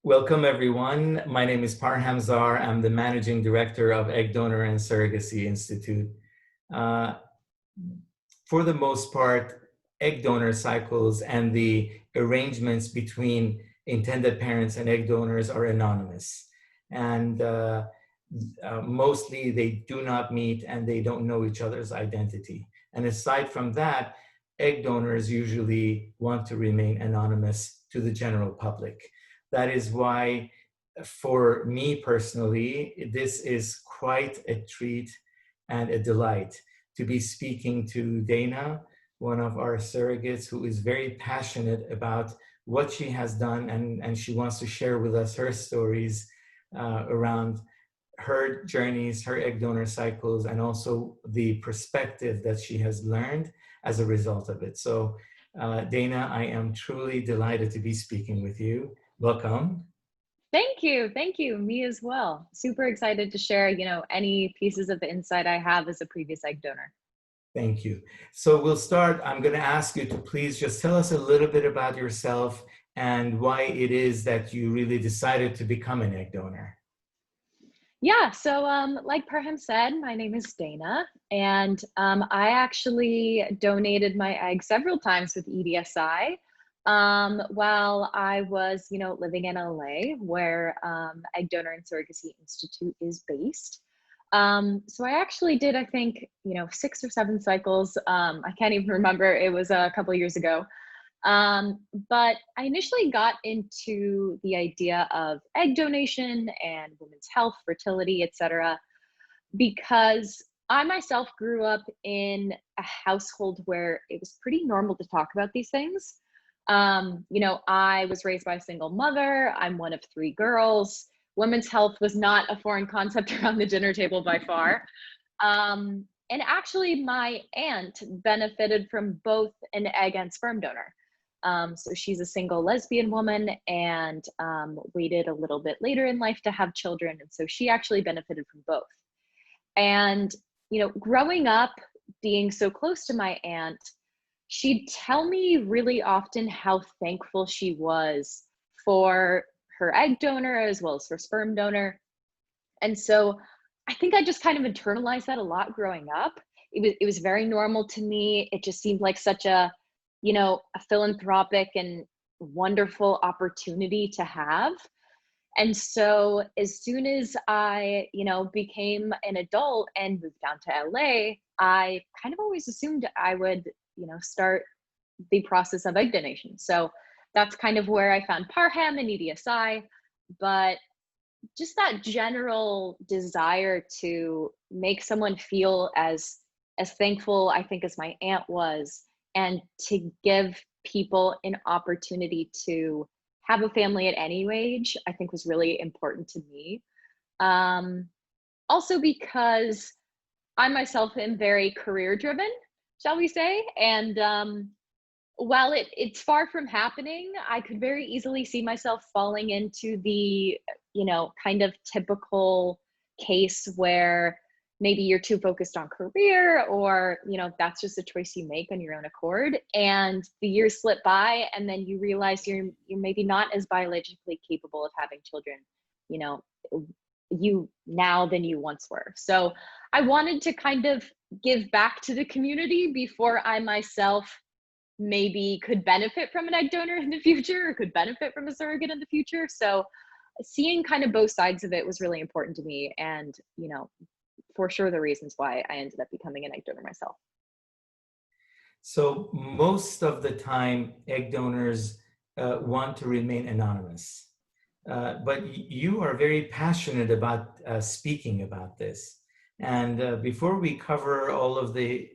Welcome, everyone. My name is Parham Zar. I'm the managing director of Egg Donor and Surrogacy Institute. Uh, for the most part, egg donor cycles and the arrangements between intended parents and egg donors are anonymous. And mostly they do not meet and they don't know each other's identity. And aside from that, egg donors usually want to remain anonymous to the general public. That is why, for me personally, this is quite a treat and a delight to be speaking to Dana, one of our surrogates who is very passionate about what she has done, and she wants to share with us her stories around her journeys, her egg donor cycles, and also the perspective that she has learned as a result of it. So, Dana, I am truly delighted to be speaking with you. Welcome. Thank you. Thank you. Me as well. Super excited to share, any pieces of the insight I have as a previous egg donor. Thank you. So we'll start. I'm going to ask you to please just tell us a little bit about yourself and why it is that you really decided to become an egg donor. Yeah, so like Parham said, my name is Dana, and I actually donated my eggs several times with EDSI while I was, living in LA, where Egg Donor and Surrogacy Institute is based. So I actually did, I think, 6 or 7 cycles. I can't even remember. It was a couple of years ago. But I initially got into the idea of egg donation and women's health, fertility, etc., because I myself grew up in a household where it was pretty normal to talk about these things. I was raised by a single mother. I'm one of 3 girls. Women's health was not a foreign concept around the dinner table by far. And actually, my aunt benefited from both an egg and sperm donor. So she's a single lesbian woman and waited a little bit later in life to have children. And so she actually benefited from both. And, growing up, being so close to my aunt, she'd tell me really often how thankful she was for her egg donor as well as her sperm donor. And so I think I just kind of internalized that a lot growing up. It was very normal to me. It just seemed like such a philanthropic and wonderful opportunity to have. And so as soon as I, became an adult and moved down to LA, I kind of always assumed I would, start the process of egg donation. So that's kind of where I found Parham and EDSI. But just that general desire to make someone feel as thankful, I think, as my aunt was, and to give people an opportunity to have a family at any age, I think was really important to me. Also because I myself am very career driven, shall we say, and while it's far from happening, I could very easily see myself falling into the, kind of typical case where maybe you're too focused on career, or, that's just a choice you make on your own accord. And the years slip by and then you realize you're maybe not as biologically capable of having children, you know, you now than you once were. So I wanted to kind of give back to the community before I myself maybe could benefit from an egg donor in the future or could benefit from a surrogate in the future. So seeing kind of both sides of it was really important to me, and for sure the reasons why I ended up becoming an egg donor myself. So most of the time, egg donors want to remain anonymous. But you are very passionate about speaking about this. And before we cover all of the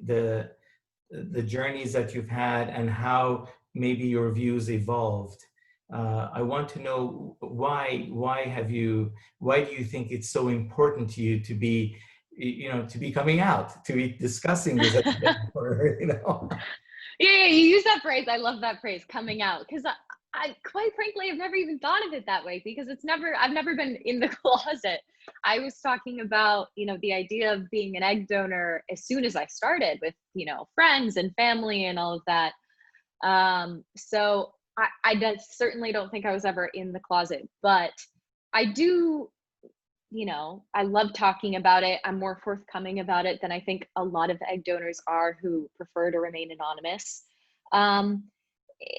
journeys that you've had and how maybe your views evolved, I want to know why do you think it's so important to you to be, to be coming out, to be discussing this, Yeah, you use that phrase. I love that phrase, coming out, because I quite frankly, I've never even thought of it that way, because I've never been in the closet. I was talking about, the idea of being an egg donor as soon as I started with, friends and family and all of that. So certainly don't think I was ever in the closet, but I do, I love talking about it. I'm more forthcoming about it than I think a lot of egg donors are who prefer to remain anonymous. Um,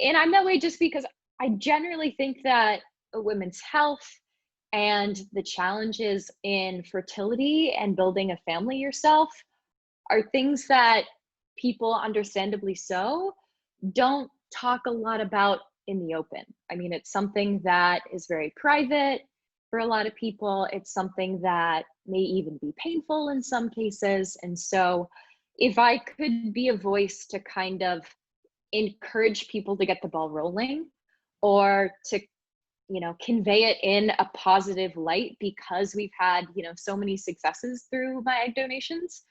and I'm that way just because I generally think that a women's health and the challenges in fertility and building a family yourself are things that people, understandably so, don't talk a lot about in the open. I mean, it's something that is very private for a lot of people. It's something that may even be painful in some cases. And so, if I could be a voice to kind of encourage people to get the ball rolling, or to convey it in a positive light, because we've had so many successes through my egg donations,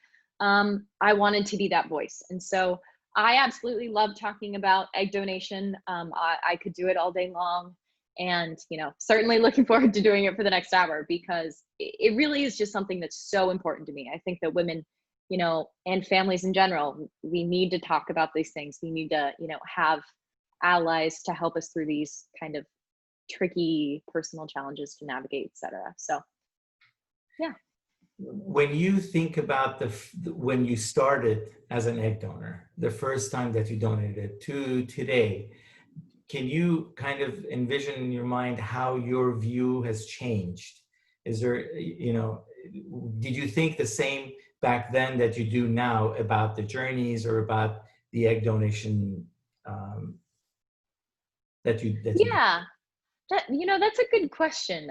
I wanted to be that voice. And so I absolutely love talking about egg donation. I could do it all day long, and certainly looking forward to doing it for the next hour, because it really is just something that's so important to me. I think that women, and families in general, we need to talk about these things. We need to have allies to help us through these kind of tricky personal challenges to navigate, etc. So yeah. When you think about when you started as an egg donor, the first time that you donated to today, can you kind of envision in your mind how your view has changed? Is there, did you think the same back then that you do now about the journeys or about the egg donation that you Yeah, that's a good question.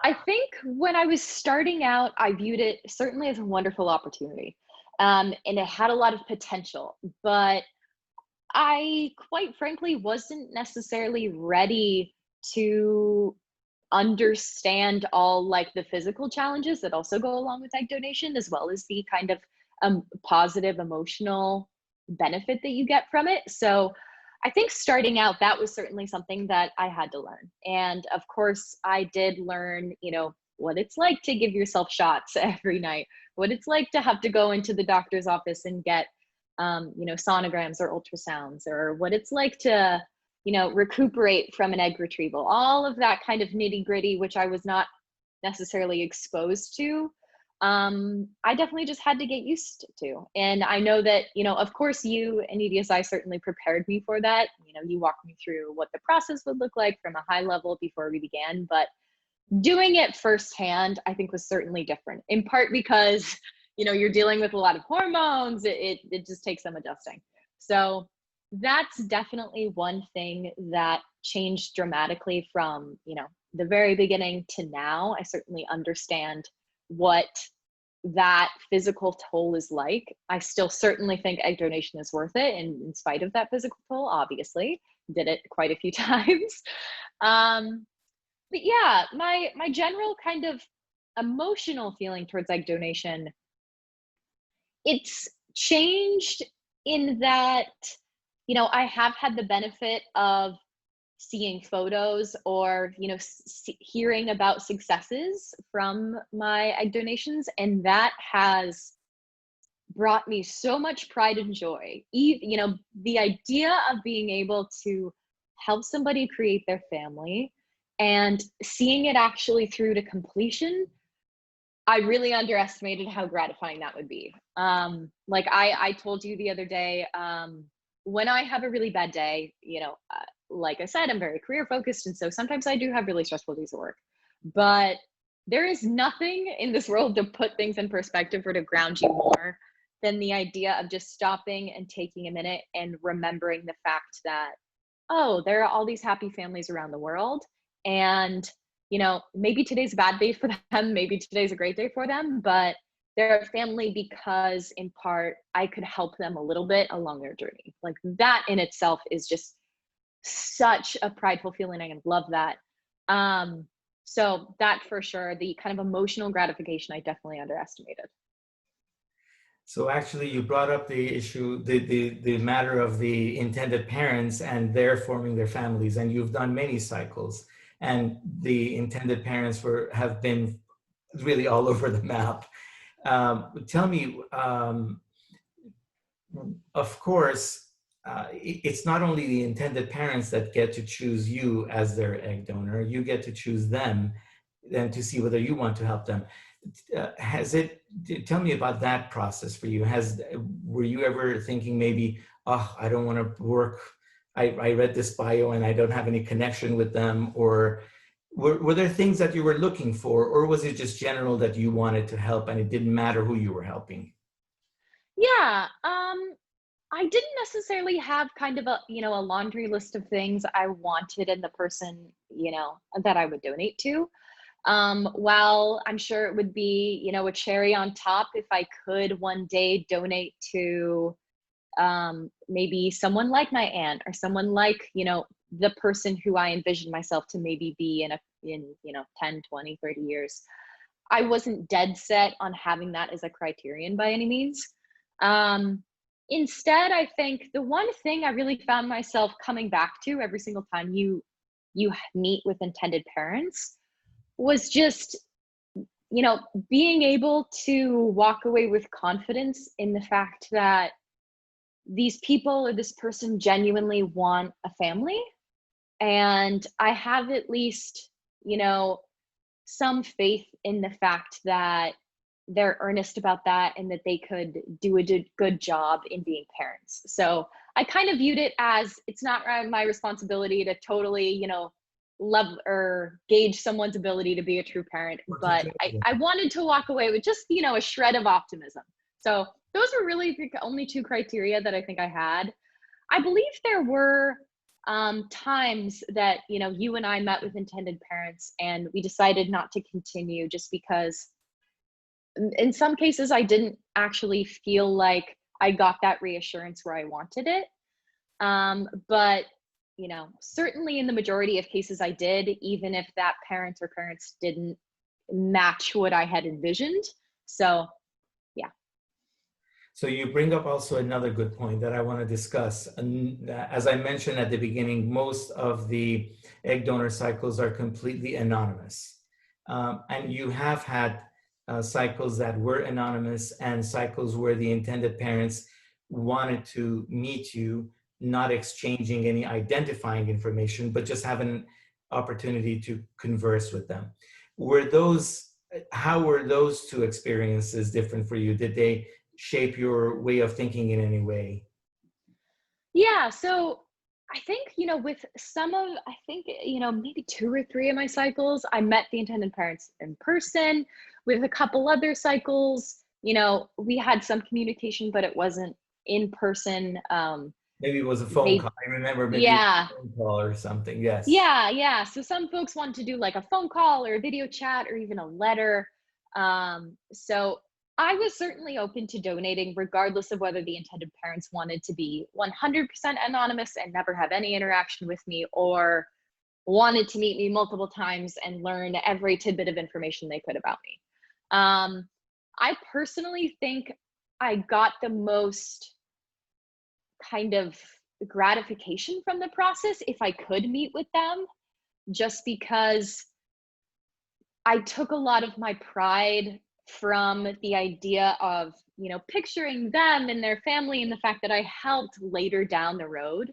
I think when I was starting out, I viewed it certainly as a wonderful opportunity, and it had a lot of potential. But I, quite frankly, wasn't necessarily ready to understand all like the physical challenges that also go along with egg donation, as well as the kind of positive emotional benefit that you get from it. So I think starting out, that was certainly something that I had to learn. And of course, I did learn, what it's like to give yourself shots every night, what it's like to have to go into the doctor's office and get, sonograms or ultrasounds, or what it's like to, recuperate from an egg retrieval, all of that kind of nitty gritty, which I was not necessarily exposed to. I definitely just had to get used to. And I know that, of course, you and EDSI certainly prepared me for that. You walked me through what the process would look like from a high level before we began, but doing it firsthand, I think, was certainly different, in part because, you're dealing with a lot of hormones. It just takes some adjusting. So that's definitely one thing that changed dramatically from, the very beginning to now. I certainly understand what that physical toll is like. I still certainly think egg donation is worth it, and in spite of that physical toll, obviously did it quite a few times. But yeah, my general kind of emotional feeling towards egg donation, it's changed in that, I have had the benefit of seeing photos, or hearing about successes from my egg donations, and that has brought me so much pride and joy. The idea of being able to help somebody create their family and seeing it actually through to completion, I really underestimated how gratifying that would be. Like I told you the other day, when I have a really bad day, like I said, I'm very career focused. And so sometimes I do have really stressful days at work, but there is nothing in this world to put things in perspective or to ground you more than the idea of just stopping and taking a minute and remembering the fact that, oh, there are all these happy families around the world. And, maybe today's a bad day for them, maybe today's a great day for them, but they're a family because, in part, I could help them a little bit along their journey. Like, that in itself is just such a prideful feeling. I love that. So that, for sure, the kind of emotional gratification, I definitely underestimated. So actually, you brought up the issue, the matter of the intended parents and their forming their families, and you've done many cycles, and the intended parents have been really all over the map. Tell me, of course, it's not only the intended parents that get to choose you as their egg donor, you get to choose them and to see whether you want to help them. Tell me about that process for you. Were you ever thinking maybe, oh, I don't want to work, I read this bio and I don't have any connection with them, or were there things that you were looking for, or was it just general that you wanted to help and it didn't matter who you were helping? Yeah, I didn't necessarily have kind of a, a laundry list of things I wanted in the person, that I would donate to. While I'm sure it would be, a cherry on top if I could one day donate to maybe someone like my aunt, or someone like, the person who I envisioned myself to maybe be in 10, 20, 30 years. I wasn't dead set on having that as a criterion by any means. Instead, I think the one thing I really found myself coming back to every single time you meet with intended parents was just, being able to walk away with confidence in the fact that these people or this person genuinely want a family. And I have at least, some faith in the fact that they're earnest about that and that they could do a good job in being parents. So I kind of viewed it as it's not my responsibility to totally, love or gauge someone's ability to be a true parent, but I wanted to walk away with just, a shred of optimism. So those were really the only two criteria that I think I had. I believe there were times that, you and I met with intended parents and we decided not to continue just because in some cases I didn't actually feel like I got that reassurance where I wanted it. But certainly in the majority of cases I did, even if that parent or parents didn't match what I had envisioned. So yeah. So you bring up also another good point that I want to discuss. And as I mentioned at the beginning, most of the egg donor cycles are completely anonymous. And you have had cycles that were anonymous and cycles where the intended parents wanted to meet you, not exchanging any identifying information, but just have an opportunity to converse with them. How were those two experiences different for you? Did they shape your way of thinking in any way? Yeah, so I think, with I think, maybe 2 or 3 of my cycles, I met the intended parents in person. With a couple other cycles, we had some communication, but it wasn't in person. Maybe it was a phone call. I remember maybe it was Yeah, a phone call or something. Yes. yeah. So some folks want to do like a phone call or a video chat or even a letter. So I was certainly open to donating, regardless of whether the intended parents wanted to be 100% anonymous and never have any interaction with me, or wanted to meet me multiple times and learn every tidbit of information they could about me. I personally think I got the most kind of gratification from the process if I could meet with them, just because I took a lot of my pride from the idea of, picturing them and their family and the fact that I helped later down the road.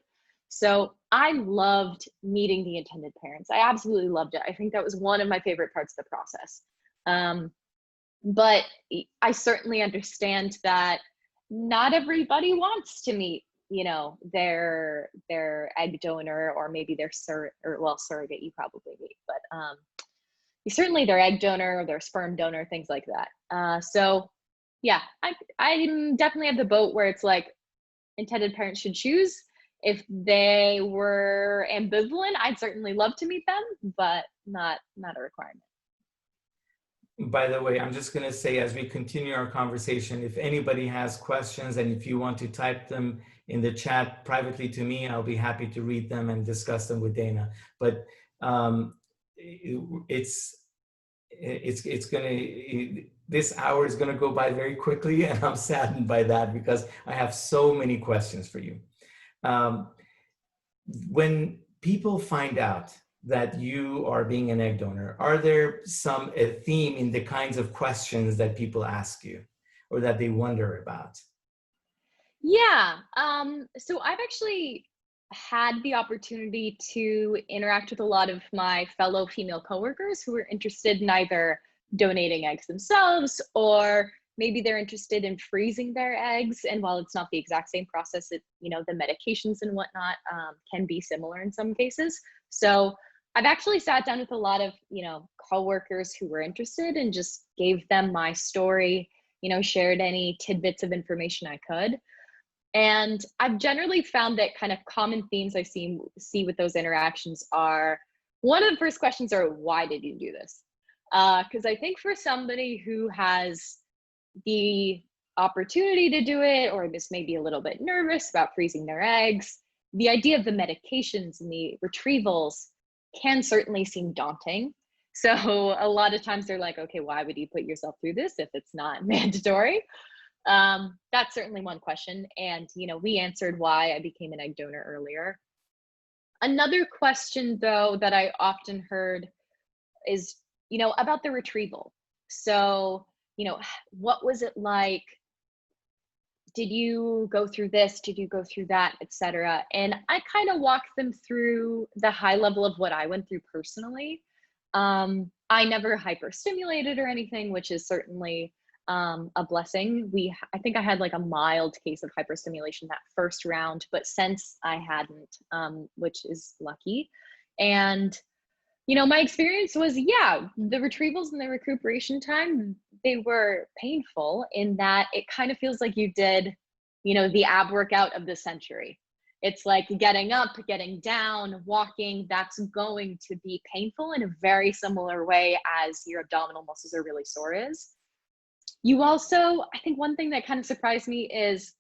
So I loved meeting the intended parents. I absolutely loved it. I think that was one of my favorite parts of the process. But I certainly understand that not everybody wants to meet, their egg donor, or maybe their surrogate you probably meet, but certainly their egg donor or their sperm donor, things like that. So yeah, I'm definitely at the boat where it's like intended parents should choose. If they were ambivalent, I'd certainly love to meet them, but not a requirement. By the way, I'm just going to say, as we continue our conversation, if anybody has questions and if you want to type them in the chat privately to me, I'll be happy to read them and discuss them with Dana. But this hour is going to go by very quickly, and I'm saddened by that because I have so many questions for you. When people find out that you are being an egg donor, are there a theme in the kinds of questions that people ask you or that they wonder about? Yeah. So I've actually had the opportunity to interact with a lot of my fellow female coworkers who are interested in either donating eggs themselves, or maybe they're interested in freezing their eggs. And while it's not the exact same process, the medications and whatnot can be similar in some cases. So I've actually sat down with a lot of, coworkers who were interested and just gave them my story, shared any tidbits of information I could. And I've generally found that kind of common themes I see with those interactions are, one of the first questions are, why did you do this? Because I think for somebody who has the opportunity to do it, or this may be a little bit nervous about freezing their eggs, the idea of the medications and the retrievals can certainly seem daunting. So a lot of times they're like, okay, why would you put yourself through this if it's not mandatory? That's certainly one question. And, we answered why I became an egg donor earlier. Another question, though, that I often heard is, about the retrieval. So, what was it like? Did you go through this? Did you go through that, etc.? And I kind of walked them through the high level of what I went through personally. I never hyperstimulated or anything, which is certainly a blessing. I think I had like a mild case of hyperstimulation that first round, but since I hadn't, which is lucky. And my experience was, yeah, the retrievals and the recuperation time, they were painful in that it kind of feels like you did, the ab workout of the century. It's like getting up, getting down, walking. That's going to be painful in a very similar way as your abdominal muscles are really sore is. You also, I think one thing that kind of surprised me is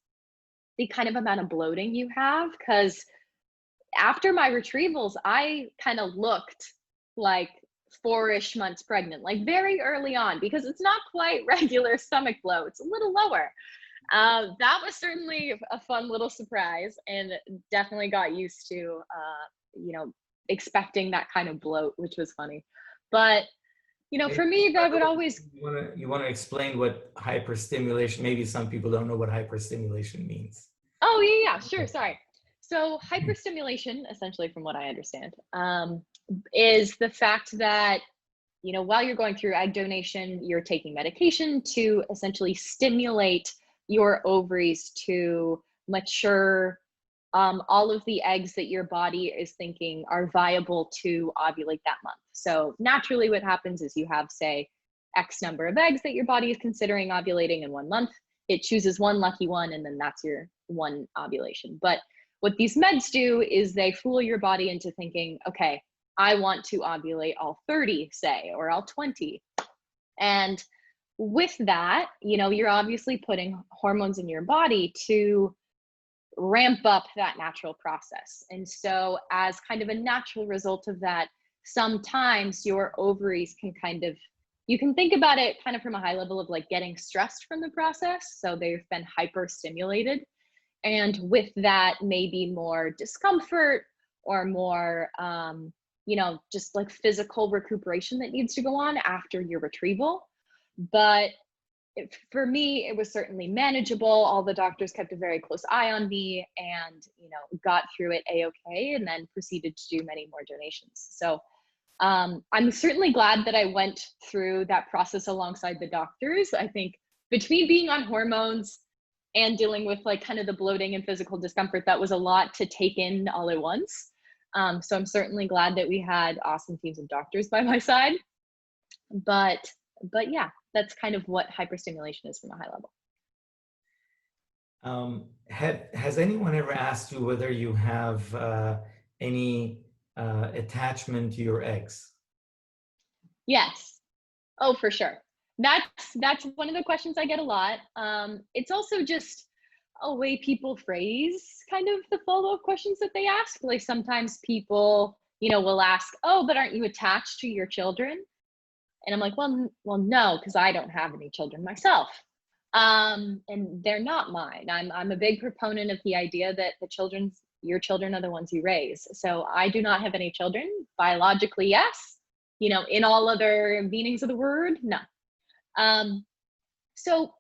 the kind of amount of bloating you have, because after my retrievals, I kind of looked like 4-ish months pregnant, like very early on, because it's not quite regular stomach bloat. It's a little lower. That was certainly a fun little surprise, and definitely got used to, expecting that kind of bloat, which was funny. But, for me, that would always. You want to explain what hyperstimulation, maybe some people don't know what hyperstimulation means. Oh, yeah, sure. Sorry. So hyperstimulation, essentially, from what I understand, is the fact that, while you're going through egg donation, you're taking medication to essentially stimulate your ovaries to mature all of the eggs that your body is thinking are viable to ovulate that month. So naturally what happens is you have, say, X number of eggs that your body is considering ovulating in 1 month. It chooses one lucky one, and then that's your one ovulation. But what these meds do is they fool your body into thinking, okay, I want to ovulate all 30, say, or all 20. And with that, you're obviously putting hormones in your body to ramp up that natural process. And so as kind of a natural result of that, sometimes your ovaries can you can think about it kind of from a high level of like getting stressed from the process. So they've been hyperstimulated. And with that, maybe more discomfort or more, just like physical recuperation that needs to go on after your retrieval. But for me, it was certainly manageable. All the doctors kept a very close eye on me and, got through it a-okay, and then proceeded to do many more donations. So I'm certainly glad that I went through that process alongside the doctors. I think between being on hormones and dealing with like kind of the bloating and physical discomfort, that was a lot to take in all at once. So I'm certainly glad that we had awesome teams of doctors by my side. But yeah, that's kind of what hyperstimulation is from a high level. Has anyone ever asked you whether you have any attachment to your eggs? Yes. Oh, for sure. That's one of the questions I get a lot. It's also just a way people phrase kind of the follow-up questions that they ask. Like sometimes people, will ask, "Oh, but aren't you attached to your children?" And I'm like, well, no, because I don't have any children myself. And they're not mine. I'm a big proponent of the idea that your children are the ones you raise. So I do not have any children. Biologically, yes. In all other meanings of the word, no. So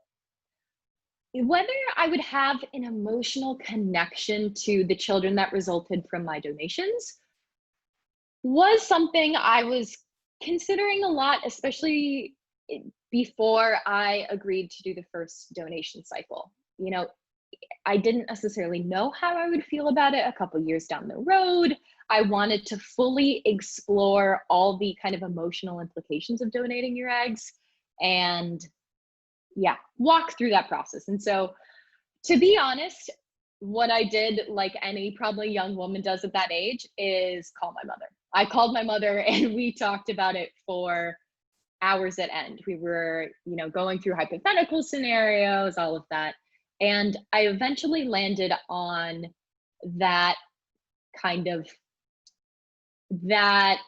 whether I would have an emotional connection to the children that resulted from my donations was something I was considering a lot, especially before I agreed to do the first donation cycle. You know, I didn't necessarily know how I would feel about it a couple years down the road. I wanted to fully explore all the kind of emotional implications of donating your eggs and, yeah, walk through that process. And so, to be honest, what I did, like any probably young woman does at that age, is call my mother. I called my mother and we talked about it for hours at end. We were, going through hypothetical scenarios, all of that. And I eventually landed on that kind of that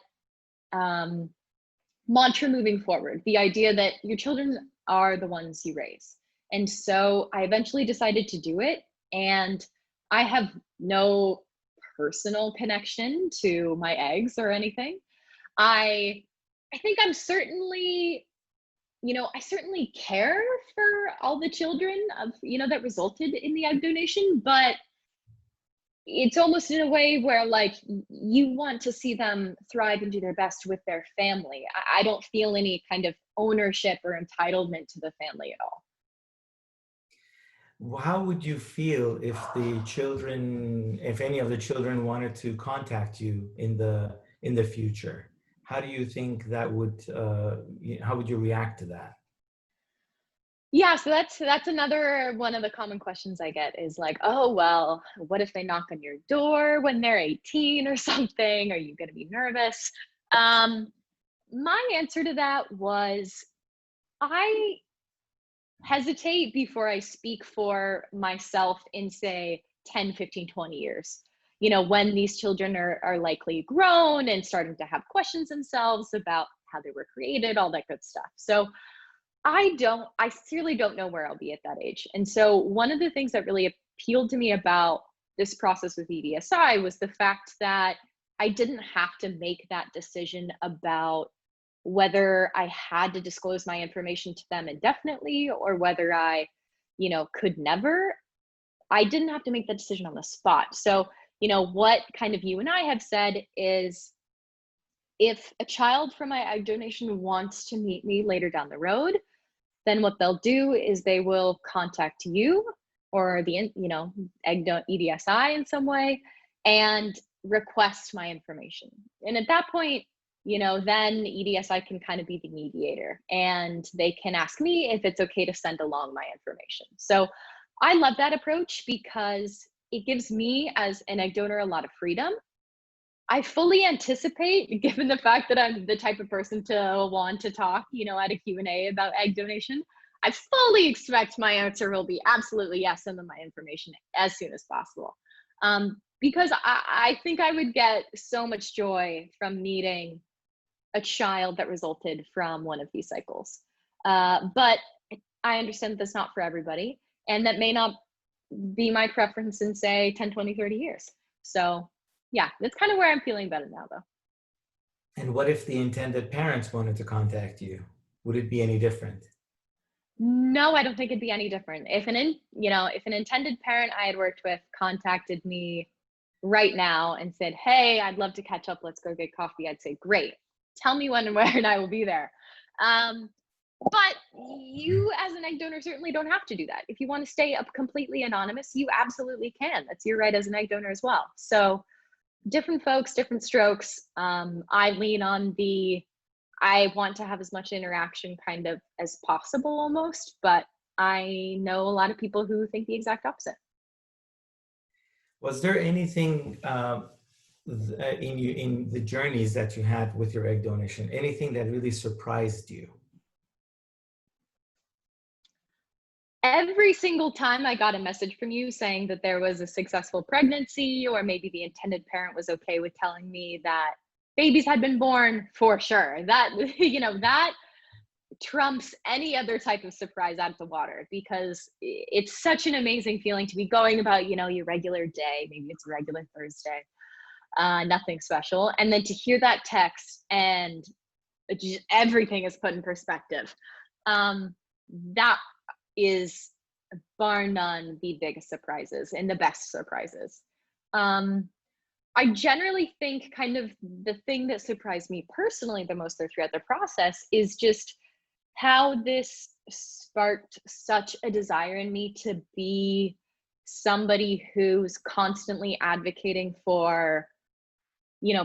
mantra moving forward, the idea that your children are the ones you raise. And so I eventually decided to do it. And I have no personal connection to my eggs or anything. I I think I'm certainly, I certainly care for all the children of, that resulted in the egg donation, but it's almost in a way where, like, you want to see them thrive and do their best with their family. I don't feel any kind of ownership or entitlement to the family at all. How would you feel if if any of the children wanted to contact you in the future? How do you think that would, how would you react to that? Yeah, so that's another one of the common questions I get is like, "Oh, well, what if they knock on your door when they're 18 or something? Are you going to be nervous?" Um, my answer to that was, I hesitate before I speak for myself in, say, 10, 15, 20 years. When these children are likely grown and starting to have questions themselves about how they were created, all that good stuff. So I sincerely don't know where I'll be at that age. And so one of the things that really appealed to me about this process with EDSI was the fact that I didn't have to make that decision about whether I had to disclose my information to them indefinitely or whether I, could never. I didn't have to make that decision on the spot. So, what kind of you and I have said is, if a child from my egg donation wants to meet me later down the road, then what they'll do is they will contact you or the EDSI in some way and request my information. And at that point, then EDSI can kind of be the mediator and they can ask me if it's okay to send along my information. So I love that approach because it gives me as an egg donor a lot of freedom. I fully anticipate, given the fact that I'm the type of person to want to talk, at a Q&A about egg donation, I fully expect my answer will be absolutely yes, send them my information as soon as possible. Because I think I would get so much joy from meeting a child that resulted from one of these cycles. But I understand that that's not for everybody, and that may not be my preference in, say, 10, 20, 30 years. So yeah, that's kind of where I'm feeling better now, though. And what if the intended parents wanted to contact you? Would it be any different? No, I don't think it'd be any different. If an intended parent I had worked with contacted me right now and said, "Hey, I'd love to catch up. Let's go get coffee," I'd say, "Great. Tell me when and where, and I will be there." Um, but you, as an egg donor, certainly don't have to do that. If you want to stay up completely anonymous, you absolutely can. That's your right as an egg donor as well. So different folks, different strokes. I lean on I want to have as much interaction kind of as possible almost, but I know a lot of people who think the exact opposite. Was there anything in the journeys that you had with your egg donation, anything that really surprised you? Every single time I got a message from you saying that there was a successful pregnancy, or maybe the intended parent was okay with telling me that babies had been born, for sure. That, that trumps any other type of surprise out of the water, because it's such an amazing feeling to be going about, your regular day. Maybe it's a regular Thursday, nothing special. And then to hear that text and just everything is put in perspective. That is bar none, the biggest surprises and the best surprises. Um, I generally think kind of the thing that surprised me personally the most throughout the process is just how this sparked such a desire in me to be somebody who's constantly advocating for,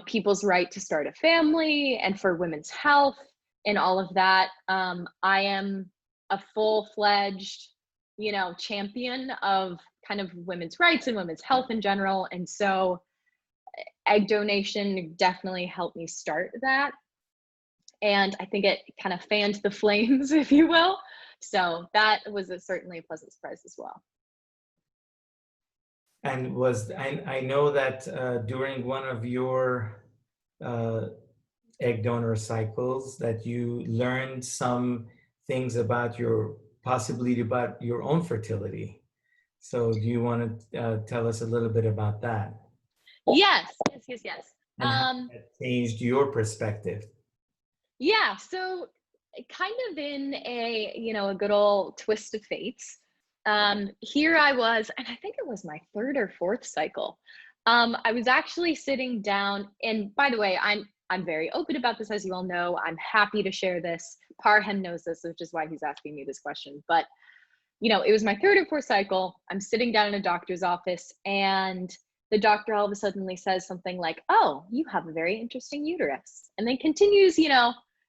people's right to start a family and for women's health and all of that. I am a full-fledged, champion of kind of women's rights and women's health in general. And so egg donation definitely helped me start that. And I think it kind of fanned the flames, if you will. So that was certainly a pleasant surprise as well. And I know that during one of your egg donor cycles that you learned some things about possibly about your own fertility. So do you want to tell us a little bit about that? Yes. And how that changed your perspective? Yeah, so kind of in a good old twist of fates. Here I was, and I think it was my third or fourth cycle. I was actually sitting down, and by the way, I'm very open about this, as you all know. I'm happy to share this. Parham knows this, which is why he's asking me this question. But it was my third or fourth cycle. I'm sitting down in a doctor's office, and the doctor all of a sudden says something like, "Oh, you have a very interesting uterus," and then continues,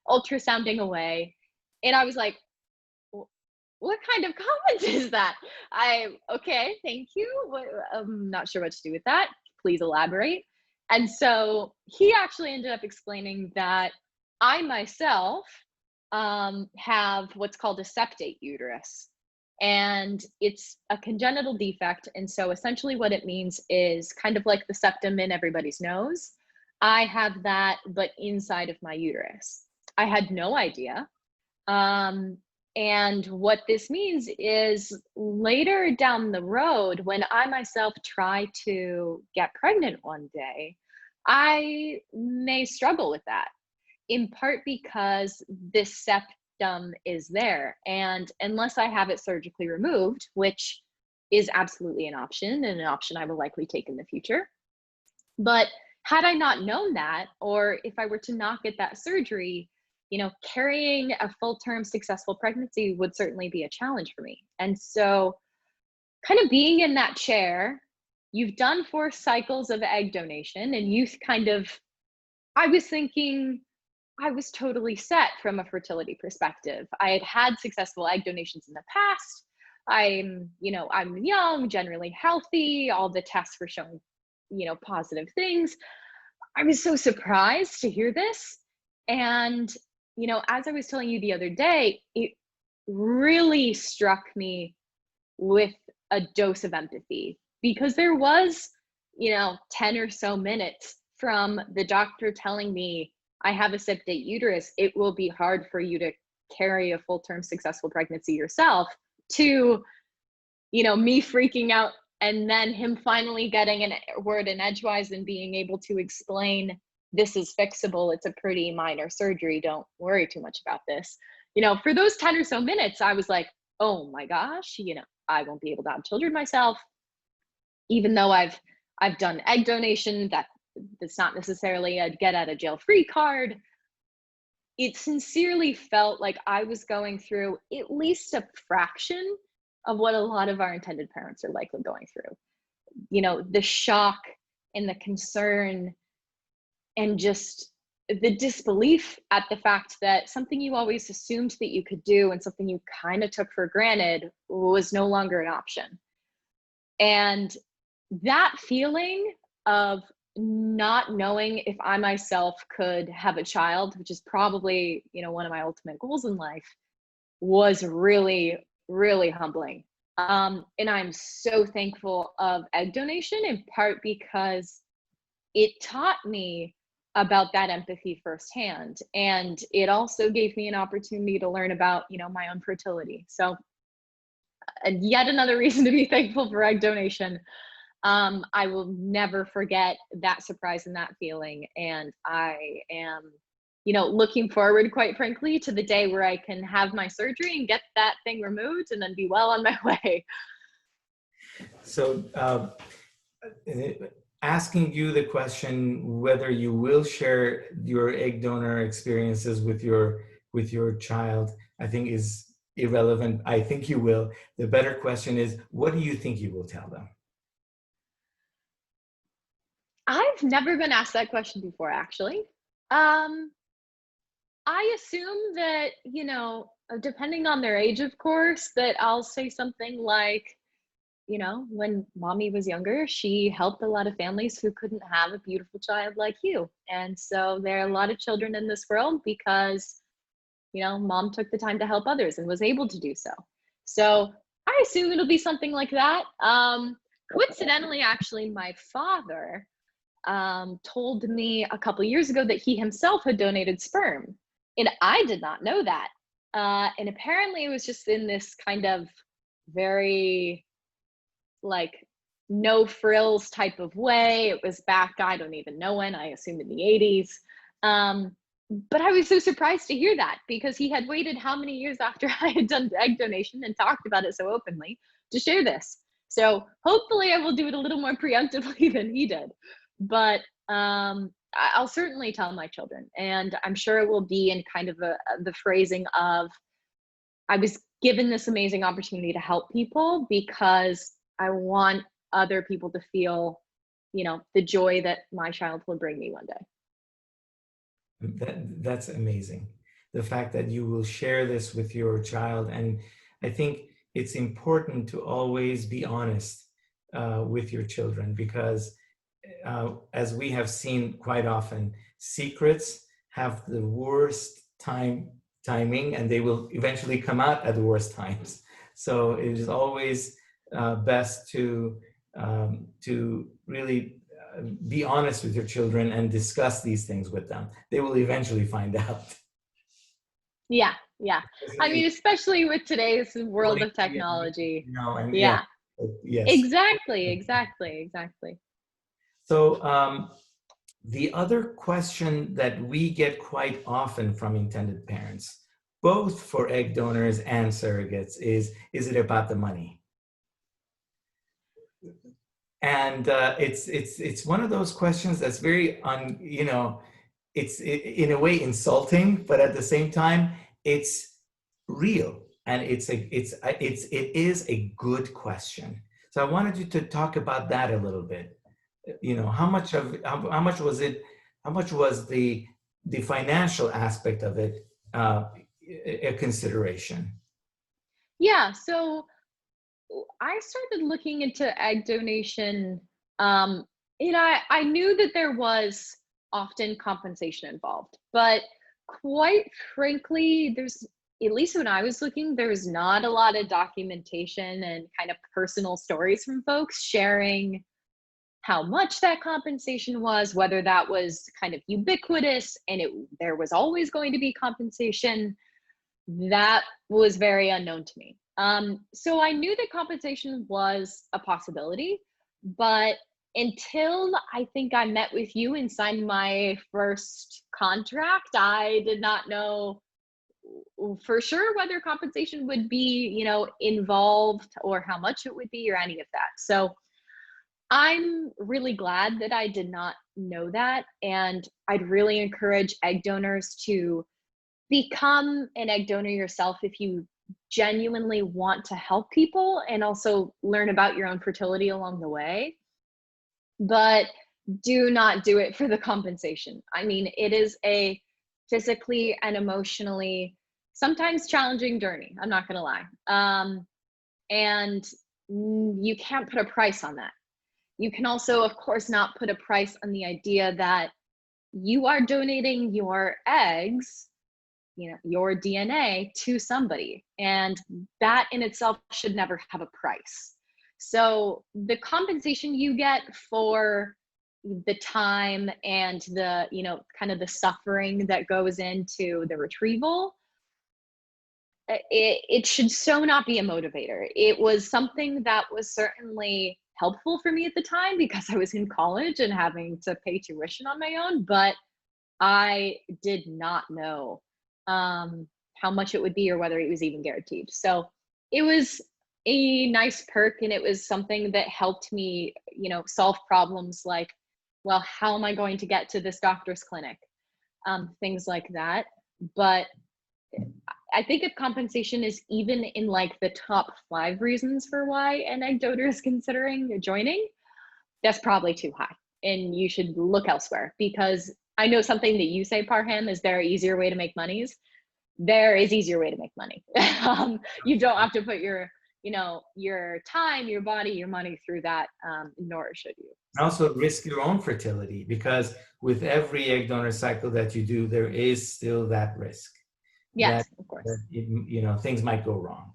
ultrasounding away. And I was like, what kind of comment is that? Okay, thank you. I'm not sure what to do with that. Please elaborate. And so he actually ended up explaining that I myself have what's called a septate uterus. And it's a congenital defect. And so essentially what it means is kind of like the septum in everybody's nose. I have that, but inside of my uterus. I had no idea. And what this means is later down the road, when I myself try to get pregnant one day, I may struggle with that, in part because this septum is there. And unless I have it surgically removed, which is absolutely an option and an option I will likely take in the future. But had I not known that, or if I were to not get that surgery, carrying a full-term successful pregnancy would certainly be a challenge for me. And so kind of being in that chair, you've done 4 cycles of egg donation, and I was thinking I was totally set from a fertility perspective. I had had successful egg donations in the past. I'm young, generally healthy. All the tests were showing, positive things. I was so surprised to hear this. And as I was telling you the other day, it really struck me with a dose of empathy, because there was, 10 or so minutes from the doctor telling me I have a septate uterus, it will be hard for you to carry a full-term successful pregnancy yourself, to, me freaking out, and then him finally getting a word in edgewise and being able to explain, this is fixable. It's a pretty minor surgery. Don't worry too much about this. For those 10 or so minutes, I was like, oh my gosh, I won't be able to have children myself. Even though I've done egg donation, that's not necessarily a get out of jail free card. It sincerely felt like I was going through at least a fraction of what a lot of our intended parents are likely going through. The shock and the concern, and just the disbelief at the fact that something you always assumed that you could do and something you kind of took for granted was no longer an option. And that feeling of not knowing if I myself could have a child, which is probably, one of my ultimate goals in life, was really, really humbling. And I'm so thankful of egg donation, in part because it taught me about that empathy firsthand. And it also gave me an opportunity to learn about, my own fertility. So yet another reason to be thankful for egg donation. I will never forget that surprise and that feeling. And I am, looking forward, quite frankly, to the day where I can have my surgery and get that thing removed and then be well on my way. So asking you the question whether you will share your egg donor experiences with your child, I think is irrelevant. I think you will. The better question is, what do you think you will tell them? I've never been asked that question before, actually. Um, I assume that, depending on their age, of course, that I'll say something like, when mommy was younger, she helped a lot of families who couldn't have a beautiful child like you. And so there are a lot of children in this world because, mom took the time to help others and was able to do so. So I assume it'll be something like that. Coincidentally, actually, my father told me a couple years ago that he himself had donated sperm. And I did not know that. And apparently it was just in this kind of very like no frills type of way. It was back, I don't even know when, I assume in the 80s. But I was so surprised to hear that because he had waited how many years after I had done egg donation and talked about it so openly to share this. So hopefully I will do it a little more preemptively than he did. But I'll certainly tell my children, and I'm sure it will be in kind of the phrasing of, I was given this amazing opportunity to help people because I want other people to feel, the joy that my child will bring me one day. That's amazing. The fact that you will share this with your child. And I think it's important to always be honest with your children because as we have seen quite often, secrets have the worst timing and they will eventually come out at the worst times. So it is always best to really be honest with your children and discuss these things with them. They will eventually find out. Yeah, yeah. I mean, especially with today's world of technology. And yeah. Yes. Exactly. So the other question that we get quite often from intended parents, both for egg donors and surrogates, is it about the money? And it's one of those questions that's very it's in a way insulting, but at the same time it's real, and it is a good question. So I wanted you to talk about that a little bit. How much was the financial aspect of it a consideration? Yeah, so I started looking into egg donation. I knew that there was often compensation involved, but quite frankly, at least when I was looking, there was not a lot of documentation and kind of personal stories from folks sharing how much that compensation was, whether that was kind of ubiquitous and there was always going to be compensation. That was very unknown to me. So I knew that compensation was a possibility, but until I think I met with you and signed my first contract, I did not know for sure whether compensation would be, involved or how much it would be or any of that. So I'm really glad that I did not know that. And I'd really encourage egg donors to become an egg donor yourself if you genuinely want to help people and also learn about your own fertility along the way. But do not do it for the compensation. I mean, it is a physically and emotionally sometimes challenging journey. I'm not going to lie. And you can't put a price on that. You can also, of course, not put a price on the idea that you are donating your eggs, your DNA to somebody, and that in itself should never have a price. So the compensation you get for the time and the, kind of the suffering that goes into the retrieval, it should so not be a motivator. It was something that was certainly helpful for me at the time because I was in college and having to pay tuition on my own, but I did not know how much it would be or whether it was even guaranteed. So it was a nice perk, and it was something that helped me, solve problems like, well, how am I going to get to this doctor's clinic? Things like that. But I think if compensation is even in like the top 5 reasons for why an egg donor is considering joining, that's probably too high. And you should look elsewhere, because I know something that you say, Parham, is there an easier way to make monies? There is easier way to make money. You don't have to put your time, your body, your money through that, nor should you. And also risk your own fertility, because with every egg donor cycle that you do, there is still that risk that, Yes, of course. things might go wrong.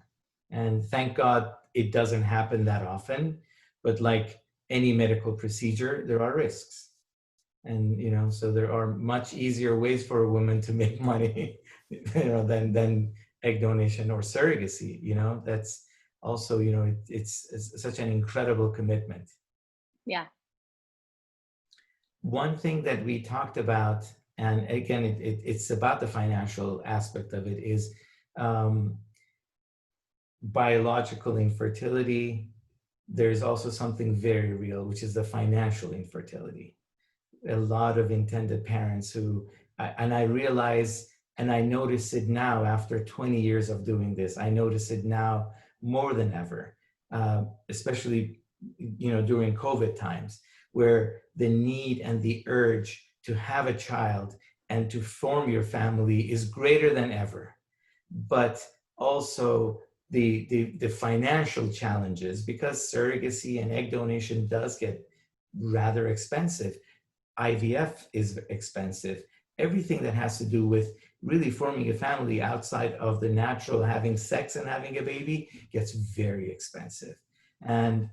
And thank God it doesn't happen that often. But like any medical procedure, there are risks. And, so there are much easier ways for a woman to make money, than egg donation or surrogacy. That's also, it's such an incredible commitment. Yeah. One thing that we talked about, and again, it's about the financial aspect of it, is biological infertility. There's also something very real, which is the financial infertility. A lot of intended parents who, and I realize, and I notice it now after 20 years of doing this, I notice it now more than ever, especially, during COVID times, where the need and the urge to have a child and to form your family is greater than ever. But also the financial challenges, because surrogacy and egg donation does get rather expensive. IVF is expensive. Everything that has to do with really forming a family outside of the natural having sex and having a baby gets very expensive. And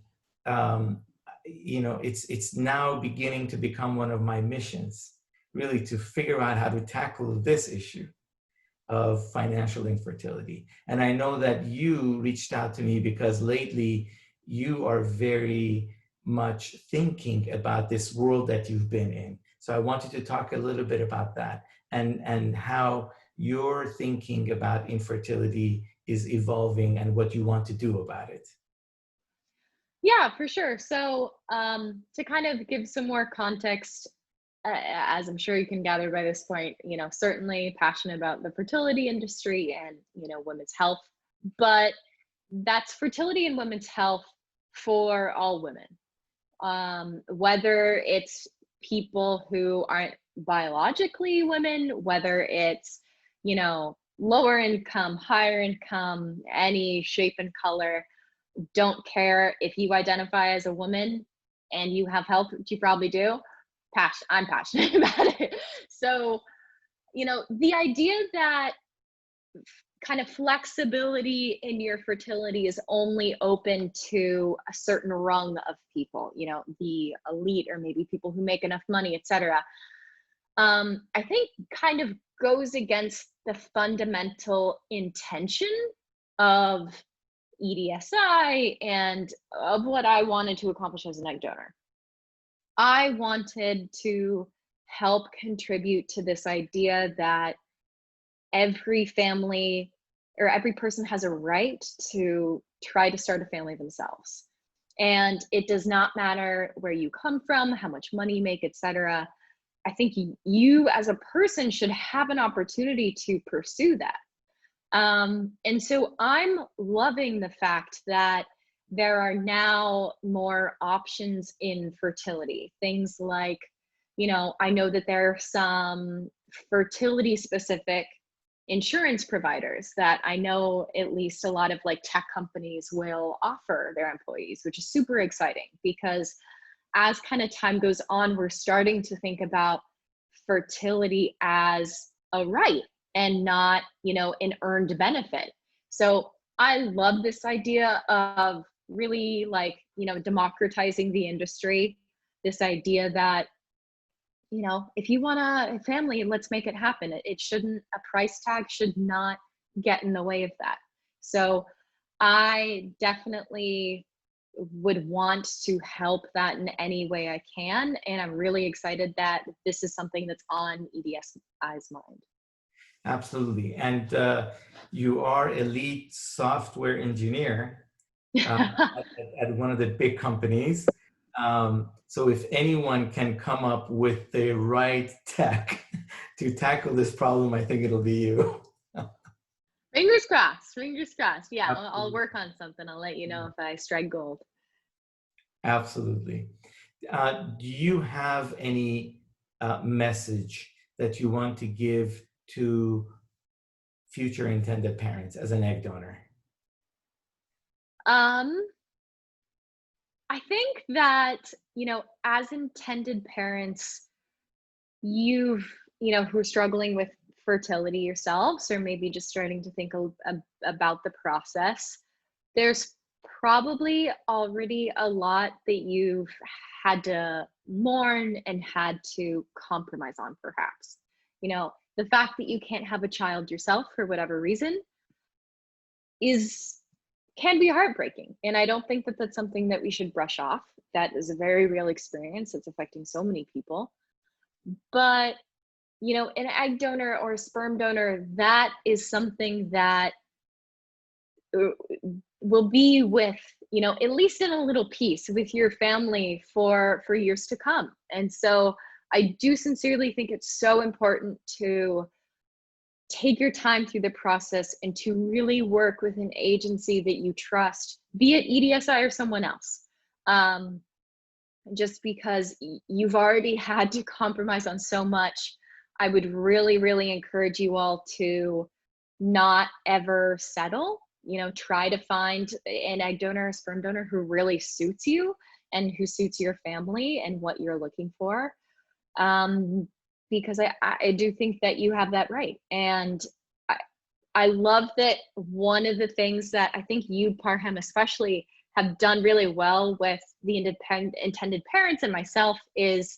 it's now beginning to become one of my missions, really, to figure out how to tackle this issue of financial infertility. And I know that you reached out to me because lately you are very much thinking about this world that you've been in. So I wanted to talk a little bit about that, and how your thinking about infertility is evolving and what you want to do about it. Yeah, for sure. So, to kind of give some more context, as I'm sure you can gather by this point, certainly passionate about the fertility industry and, women's health, but that's fertility and women's health for all women. Whether it's people who aren't biologically women, whether it's, lower income, higher income, any shape and color, don't care if you identify as a woman and you have health, which you probably do. I'm passionate about it. So, the idea that kind of flexibility in your fertility is only open to a certain rung of people, the elite, or maybe people who make enough money, etc. I think kind of goes against the fundamental intention of EDSI and of what I wanted to accomplish as an egg donor. I wanted to help contribute to this idea that every family or every person has a right to try to start a family themselves. And it does not matter where you come from, how much money you make, etc. I think you as a person should have an opportunity to pursue that. And so I'm loving the fact that there are now more options in fertility. Things like, I know that there are some fertility specific insurance providers that I know at least a lot of like tech companies will offer their employees, which is super exciting, because as kind of time goes on, we're starting to think about fertility as a right and not, an earned benefit. So I love this idea of really like, democratizing the industry. This idea that, if you want a family, let's make it happen. It shouldn't, a price tag should not get in the way of that. So I definitely would want to help that in any way I can. And I'm really excited that this is something that's on EDSI's mind. Absolutely. And you are a lead software engineer at one of the big companies. So if anyone can come up with the right tech to tackle this problem, I think it'll be you. Fingers crossed, fingers crossed. Yeah, I'll Absolutely. work on something. I'll let you know if I strike gold. Absolutely. Do you have any message that you want to give to future intended parents as an egg donor? Um, I think that, as intended parents, you've, who are struggling with fertility yourselves, or maybe just starting to think about the process, there's probably already a lot that you've had to mourn and had to compromise on, perhaps. The fact that you can't have a child yourself for whatever reason is can be heartbreaking. And I don't think that that's something that we should brush off. That is a very real experience that's affecting so many people. But, an egg donor or a sperm donor, that is something that will be with, at least in a little piece with your family for years to come. And so I do sincerely think it's so important to take your time through the process and to really work with an agency that you trust, be it EDSI or someone else. Just because you've already had to compromise on so much, I would really, really encourage you all to not ever settle. Try to find an egg donor or sperm donor who really suits you and who suits your family and what you're looking for. Because I do think that you have that right. And I love that one of the things that I think you, Parham, especially have done really well with the intended parents and myself is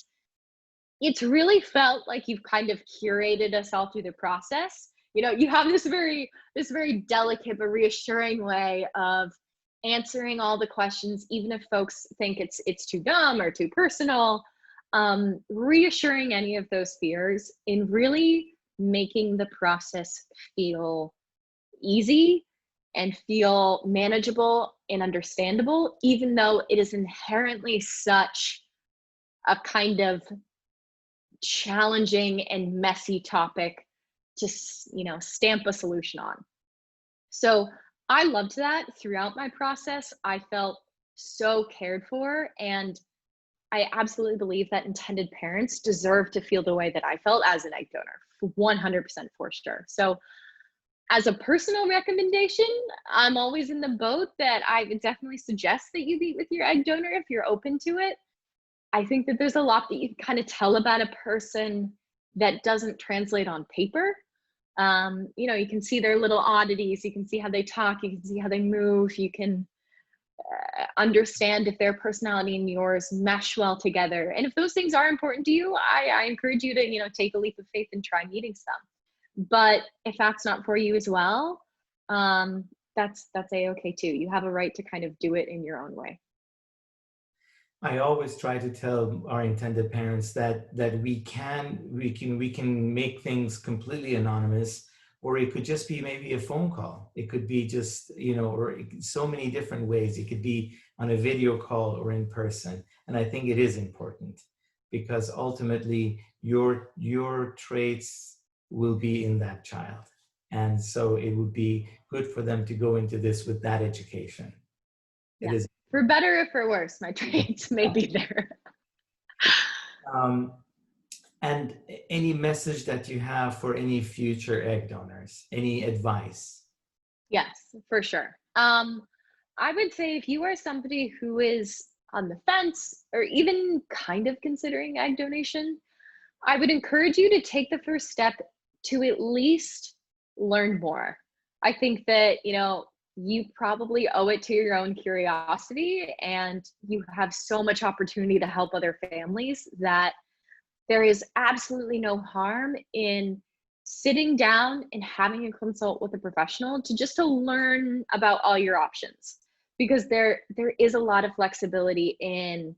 it's really felt like you've kind of curated us all through the process. You have this very delicate but reassuring way of answering all the questions, even if folks think it's too dumb or too personal. Reassuring any of those fears in really making the process feel easy and feel manageable and understandable, even though it is inherently such a kind of challenging and messy topic to stamp a solution on. So I loved that throughout my process. I felt so cared for, and I absolutely believe that intended parents deserve to feel the way that I felt as an egg donor, 100% for sure. So as a personal recommendation, I'm always in the boat that I would definitely suggest that you meet with your egg donor if you're open to it. I think that there's a lot that you can kind of tell about a person that doesn't translate on paper. You can see their little oddities, you can see how they talk, you can see how they move, you can understand if their personality and yours mesh well together. And if those things are important to you, I encourage you to, take a leap of faith and try meeting some. But if that's not for you as well, that's a-okay too. You have a right to kind of do it in your own way. I always try to tell our intended parents that we can make things completely anonymous, or it could just be maybe a phone call. It could be just, or so many different ways. It could be on a video call or in person. And I think it is important because ultimately your traits will be in that child. And so it would be good for them to go into this with that education. Yeah. It is. For better or for worse, my traits may be there. And any message that you have for any future egg donors, any advice? Yes, for sure. I would say if you are somebody who is on the fence or even kind of considering egg donation, I would encourage you to take the first step to at least learn more. I think that, you probably owe it to your own curiosity, and you have so much opportunity to help other families that there is absolutely no harm in sitting down and having a consult with a professional to learn about all your options. because there is a lot of flexibility in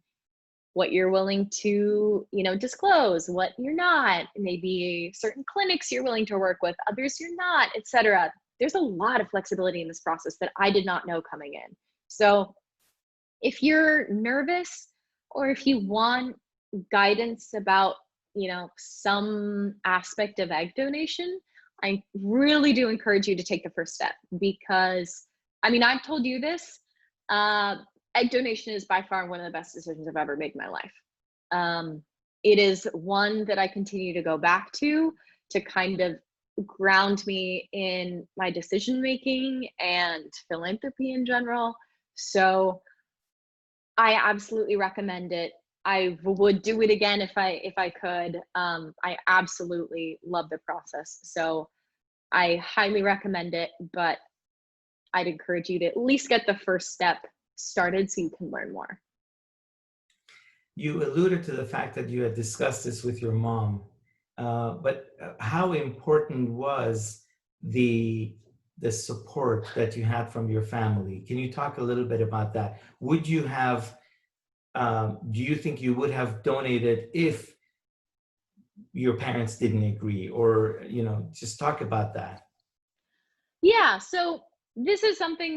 what you're willing to, disclose, what you're not. Maybe certain clinics you're willing to work with, others you're not, etc. There's a lot of flexibility in this process that I did not know coming in. So if you're nervous or if you want guidance about, some aspect of egg donation, I really do encourage you to take the first step, because I've told you this, egg donation is by far one of the best decisions I've ever made in my life. It is one that I continue to go back to kind of ground me in my decision making and philanthropy in general. So I absolutely recommend it. I would do it again if I could. I absolutely love the process. So I highly recommend it, but I'd encourage you to at least get the first step started so you can learn more. You alluded to the fact that you had discussed this with your mom, but how important was the support that you had from your family? Can you talk a little bit about that? Would you have, do you think you would have donated if your parents didn't agree, or, just talk about that? Yeah, so this is something,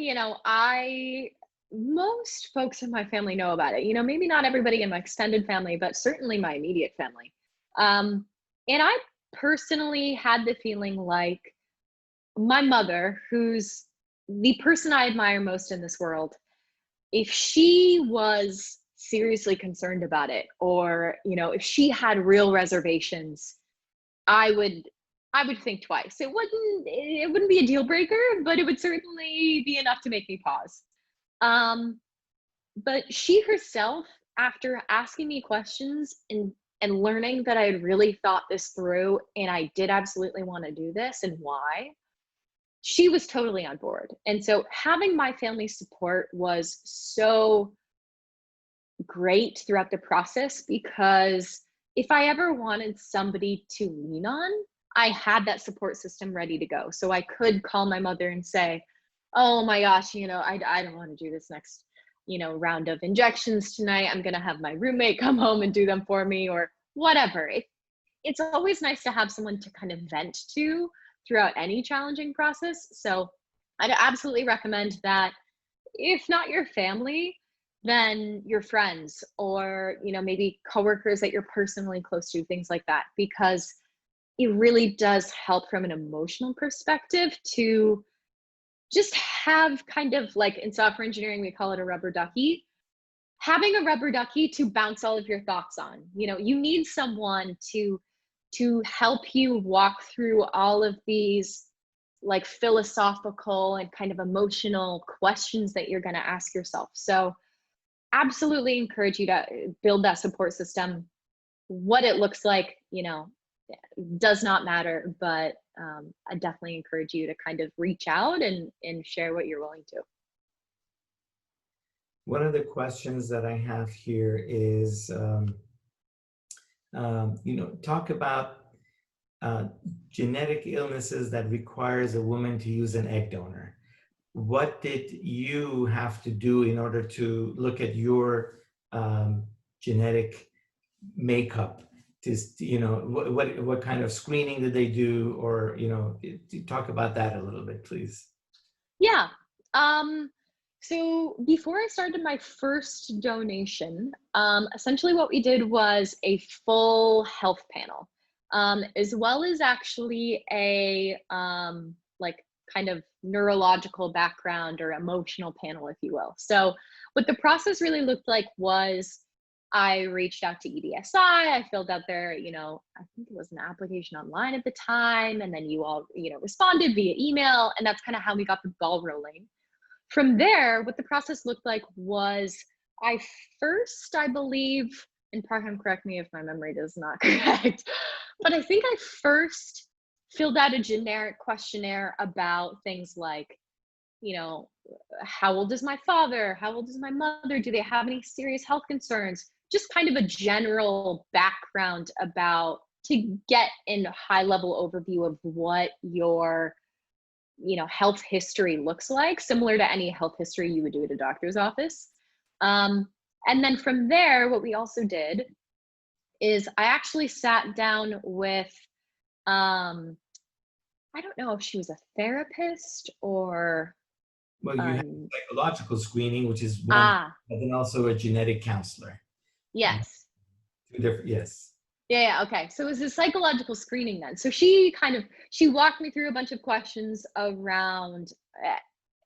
most folks in my family know about it. Maybe not everybody in my extended family, but certainly my immediate family. And I personally had the feeling like my mother, who's the person I admire most in this world, if she was seriously concerned about it, or, if she had real reservations, I would think twice. It wouldn't be a deal breaker, but it would certainly be enough to make me pause. But she herself, after asking me questions and learning that I had really thought this through and I did absolutely want to do this and why, she was totally on board. And so having my family support was so great throughout the process, because if I ever wanted somebody to lean on, I had that support system ready to go. So I could call my mother and say, oh my gosh, I don't want to do this next, round of injections tonight. I'm going to have my roommate come home and do them for me, or whatever. It's always nice to have someone to kind of vent to throughout any challenging process. So I'd absolutely recommend that. If not your family, then your friends, or, maybe coworkers that you're personally close to, things like that, because it really does help from an emotional perspective to just have kind of like, in software engineering, we call it a rubber ducky. Having a rubber ducky to bounce all of your thoughts on. You need someone to help you walk through all of these like philosophical and kind of emotional questions that you're going to ask yourself. So absolutely encourage you to build that support system. What it looks like, does not matter, but I definitely encourage you to kind of reach out and share what you're willing to. One of the questions that I have here is, talk about genetic illnesses that requires a woman to use an egg donor. What did you have to do in order to look at your genetic makeup? What kind of screening did they do, or talk about that a little bit, please? Yeah. So before I started my first donation, essentially what we did was a full health panel, as well as actually a like kind of neurological background or emotional panel, if you will. So what the process really looked like was I reached out to EDSI. I filled out their, I think it was an application online at the time. And then you all, responded via email. And that's kind of how we got the ball rolling. From there, what the process looked like was I believe, and Parham, correct me if my memory is not correct, but I think I first filled out a generic questionnaire about things like, how old is my father? How old is my mother? Do they have any serious health concerns? Just kind of a general background to get in a high level overview of what your health history looks like, similar to any health history you would do at a doctor's office. And then from there, what we also did is I actually sat down with, I don't know if she was a therapist or, Well, you have um, psychological screening, which is one, ah, but then also a genetic counselor. Uh, yes. Two different, yes. Yeah, okay. So it was a psychological screening then. So she walked me through a bunch of questions around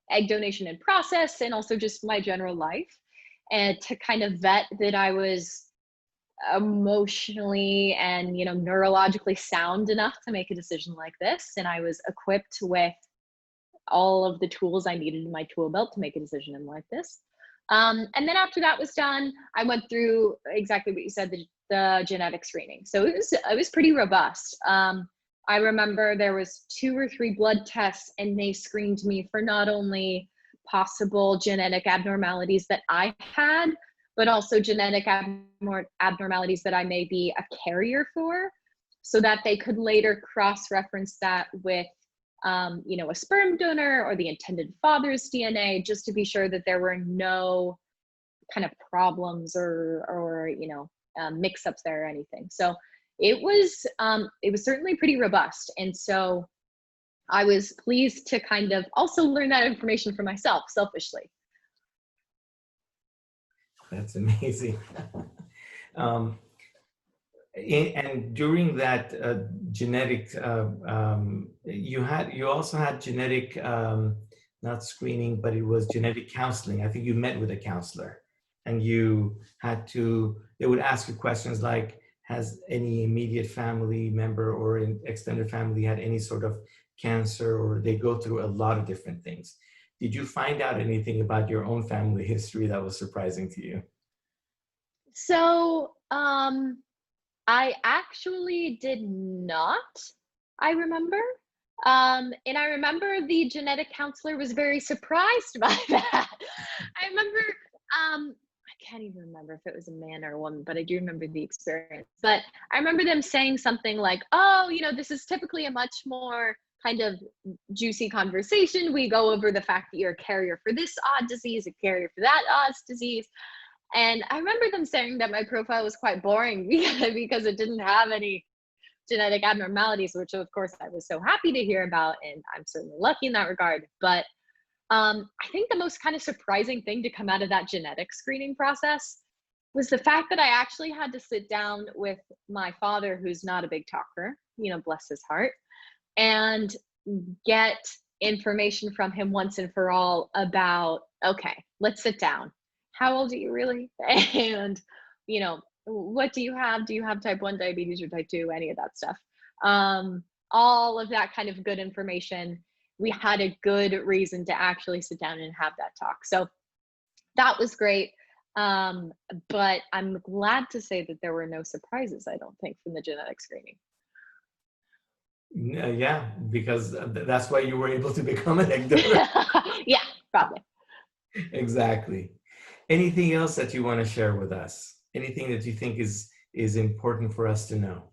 egg donation and process, and also just my general life, and to kind of vet that I was emotionally and neurologically sound enough to make a decision like this, and I was equipped with all of the tools I needed in my tool belt to make a decision in like this. And then after that was done, I went through exactly what you said, the genetic screening. So it was pretty robust. I remember there was 2 or 3 blood tests, and they screened me for not only possible genetic abnormalities that I had, but also genetic abnormalities that I may be a carrier for, so that they could later cross-reference that with a sperm donor or the intended father's DNA, just to be sure that there were no kind of problems or mix-ups there or anything. So it was certainly pretty robust, and so I was pleased to kind of also learn that information for myself selfishly. That's amazing. um, and during that genetic, you also had genetic, not screening, but it was genetic counseling. I think you met with a counselor, and they would ask you questions like, has any immediate family member or extended family had any sort of cancer, or they go through a lot of different things. Did you find out anything about your own family history that was surprising to you? So I actually did not, I remember. And I remember the genetic counselor was very surprised by that. I remember, I can't even remember if it was a man or a woman, but I do remember the experience. But I remember them saying something like, oh, this is typically a much more kind of juicy conversation. We go over the fact that you're a carrier for this odd disease, a carrier for that odd disease. And I remember them saying that my profile was quite boring because it didn't have any genetic abnormalities, which of course I was so happy to hear about, and I'm certainly lucky in that regard. But I think the most kind of surprising thing to come out of that genetic screening process was the fact that I actually had to sit down with my father, who's not a big talker, bless his heart, and get information from him once and for all about, okay, let's sit down. How old are you really? And, what do you have? Do you have type 1 diabetes or type 2? Any of that stuff. All of that kind of good information. We had a good reason to actually sit down and have that talk. So that was great. But I'm glad to say that there were no surprises, I don't think, from the genetic screening. Yeah, because that's why you were able to become an egg donor. Yeah, probably. Exactly. Anything else that you want to share with us? Anything that you think is important for us to know?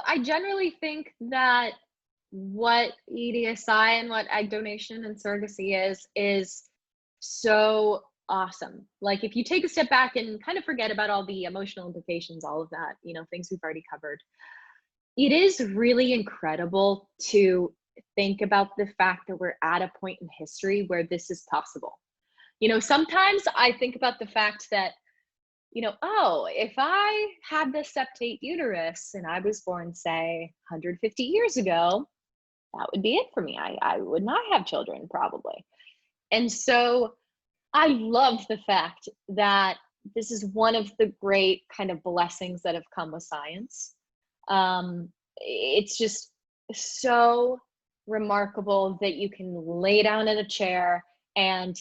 I generally think that what EDSI and what egg donation and surrogacy is so awesome. Like, if you take a step back and kind of forget about all the emotional implications, all of that, things we've already covered, it is really incredible to think about the fact that we're at a point in history where this is possible. Sometimes I think about the fact that, oh, if I had this septate uterus and I was born, say, 150 years ago, that would be it for me. I would not have children, probably. And so I love the fact that this is one of the great kind of blessings that have come with science. It's just so remarkable that you can lay down in a chair and,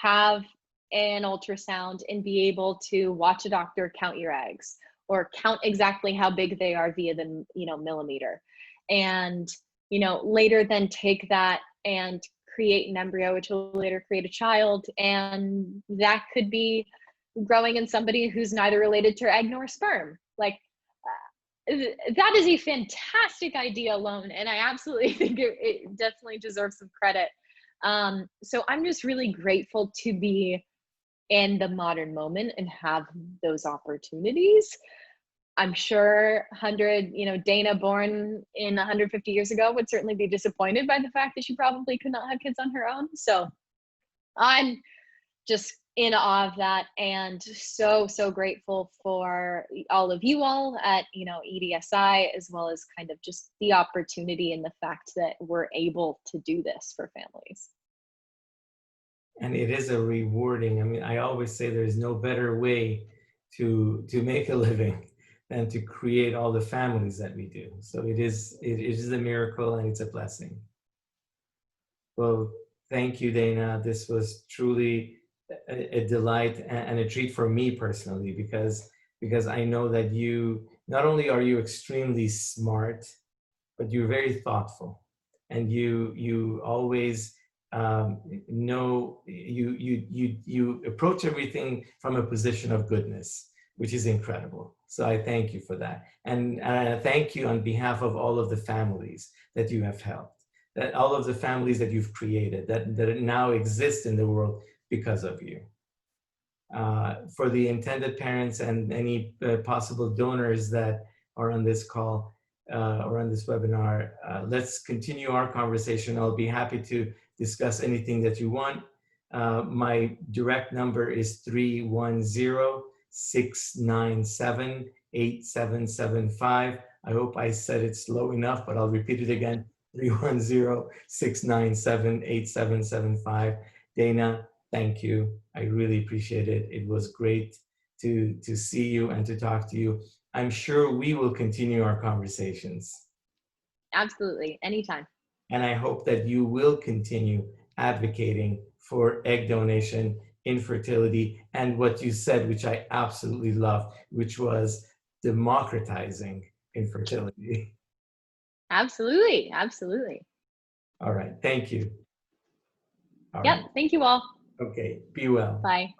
have an ultrasound and be able to watch a doctor count your eggs or count exactly how big they are via the, millimeter. And, later then take that and create an embryo, which will later create a child. And that could be growing in somebody who's neither related to egg nor sperm. Like, that is a fantastic idea alone, and I absolutely think it definitely deserves some credit. So I'm just really grateful to be in the modern moment and have those opportunities. I'm sure 100, Dana born in 150 years ago would certainly be disappointed by the fact that she probably could not have kids on her own. So I'm just in awe of that, and so, so grateful for all of you all at, EDSI, as well as kind of just the opportunity and the fact that we're able to do this for families. And it is a rewarding, I mean, I always say there's no better way to make a living than to create all the families that we do. So it is a miracle, and it's a blessing. Well, thank you, Dana. This was truly a delight and a treat for me personally, because I know that you, not only are you extremely smart, but you're very thoughtful, and you always know, you approach everything from a position of goodness, which is incredible. So I thank you for that, and thank you on behalf of all of the families that you have helped, that all of the families that you've created, that now exist in the world because of you. For the intended parents and any possible donors that are on this call or on this webinar, let's continue our conversation. I'll be happy to discuss anything that you want. My direct number is 310-697-8775. I hope I said it slow enough, but I'll repeat it again. 310-697-8775. Dana, thank you. I really appreciate it. It was great to see you and to talk to you. I'm sure we will continue our conversations. Absolutely, anytime. And I hope that you will continue advocating for egg donation, infertility, and what you said, which I absolutely loved, which was democratizing infertility. Absolutely, absolutely. All right, thank you. All Yep, right. thank you all. Okay, be well. Bye.